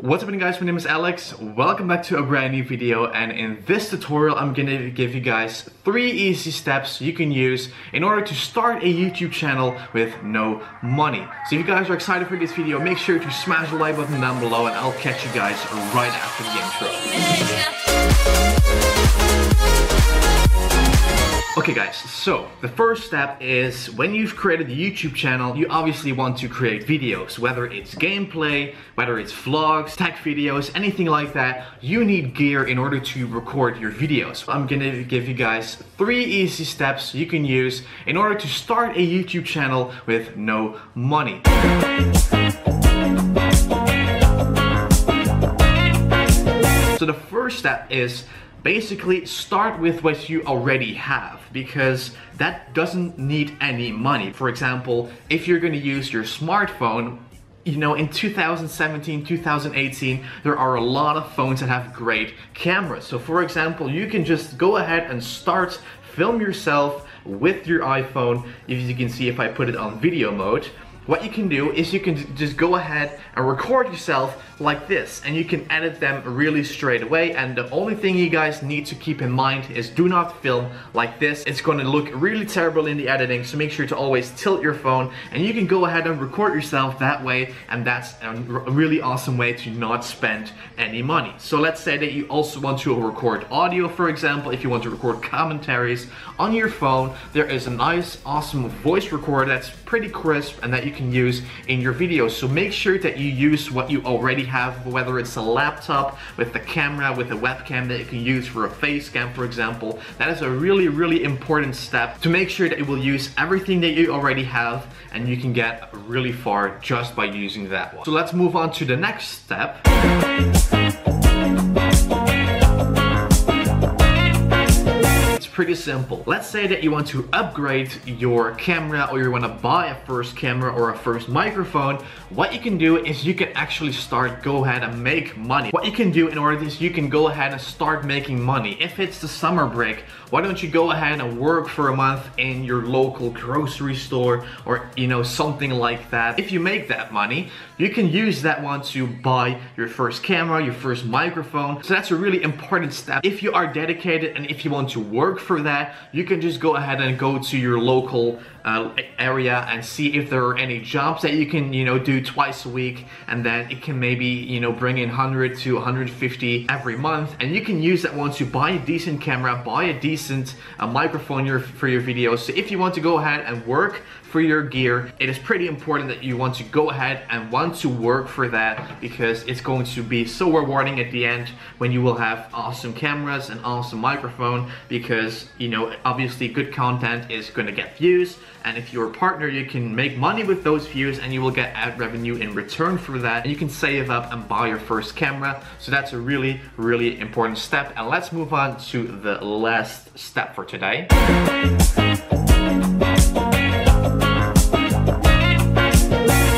What's up guys, my name is Alex. Welcome back to a brand new video, and in this tutorial I'm gonna give you guys 3 easy steps you can use in order to start a YouTube channel with no money. So if you guys are excited for this video, make sure to smash the like button down below and I'll catch you guys right after the intro. Okay guys, so the first step is when you've created a YouTube channel, you obviously want to create videos, whether it's gameplay, whether it's vlogs, tech videos, anything like that. You need gear in order to record your videos. I'm gonna give you guys 3 easy steps you can use in order to start a YouTube channel with no money. So the first step is basically start with what you already have, because that doesn't need any money. For example, if you're going to use your smartphone, you know, in 2017, 2018, there are a lot of phones that have great cameras. So for example, you can just go ahead and start film yourself with your iPhone. If you can see, if I put it on video mode, what you can do is you can just go ahead and record yourself like this, and you can edit them really straight away. And the only thing you guys need to keep in mind is do not film like this. It's going to look really terrible in the editing, so make sure to always tilt your phone, and you can go ahead and record yourself that way, and that's a really awesome way to not spend any money. So let's say that you also want to record audio. For example, if you want to record commentaries on your phone, there is a nice awesome voice recorder that's pretty crisp and that you can use in your videos. So make sure that you use what you already have, whether it's a laptop with the camera, with a webcam that you can use for a face cam, for example. That is a really important step to make sure that you will use everything that you already have, and you can get really far just by using that one. So let's move on to the next step. Pretty simple. Let's say that you want to upgrade your camera, or you want to buy a first camera or a first microphone. What you can do is you can actually go ahead and make money. What you can do in order to this, you can go ahead and start making money. If it's the summer break, why don't you go ahead and work for a month in your local grocery store, or you know, something like that. If you make that money, you can use that one to buy your first camera, your first microphone. So that's a really important step. If you are dedicated and if you want to work for that, you can just go ahead and go to your local area and see if there are any jobs that you can, you know, do twice a week, and then it can maybe, you know, bring in 100 to 150 every month, and you can use that one to buy a decent camera, buy a decent microphone for your videos. So if you want to go ahead and work for your gear, it is pretty important that you want to go ahead and want to work for that, because it's going to be so rewarding at the end when you will have awesome cameras and awesome microphone, because, you know, obviously good content is going to get views, and if you're a partner, you can make money with those views and you will get ad revenue in return for that, and you can save up and buy your first camera. So that's a really important step. And let's move on to the last step for today.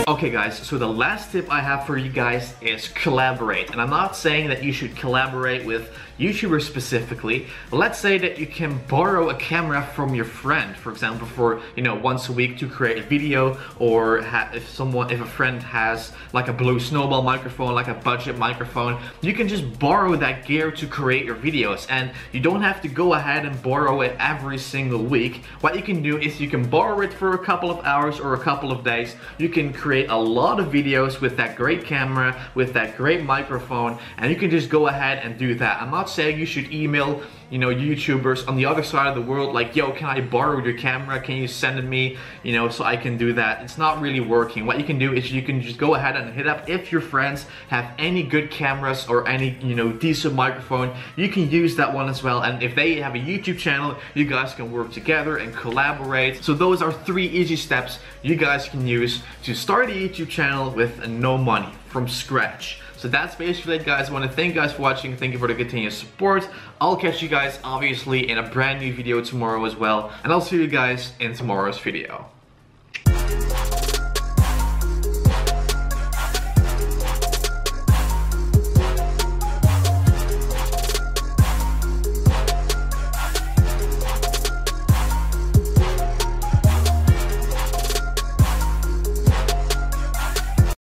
Okay guys, so the last tip I have for you guys is collaborate. And I'm not saying that you should collaborate with YouTubers specifically. Let's say that you can borrow a camera from your friend, for example, for, you know, once a week to create a video, or if a friend has like a blue snowball microphone, like a budget microphone, you can just borrow that gear to create your videos, and you don't have to go ahead and borrow it every single week. What you can do is you can borrow it for a couple of hours or a couple of days. You can create a lot of videos with that great camera, with that great microphone, and you can just go ahead and do that. I'm not saying you should email, you know, YouTubers on the other side of the world like, yo, can I borrow your camera? Can you send it me, you know, so I can do that? It's not really working. What you can do is you can just go ahead and hit up, if your friends have any good cameras or any, you know, decent microphone, you can use that one as well. And if they have a YouTube channel, you guys can work together and collaborate. So those are 3 easy steps you guys can use to start a YouTube channel with no money, from scratch. So that's basically it, guys. I want to thank you guys for watching. Thank you for the continuous support. I'll catch you guys obviously in a brand new video tomorrow as well, and I'll see you guys in tomorrow's video.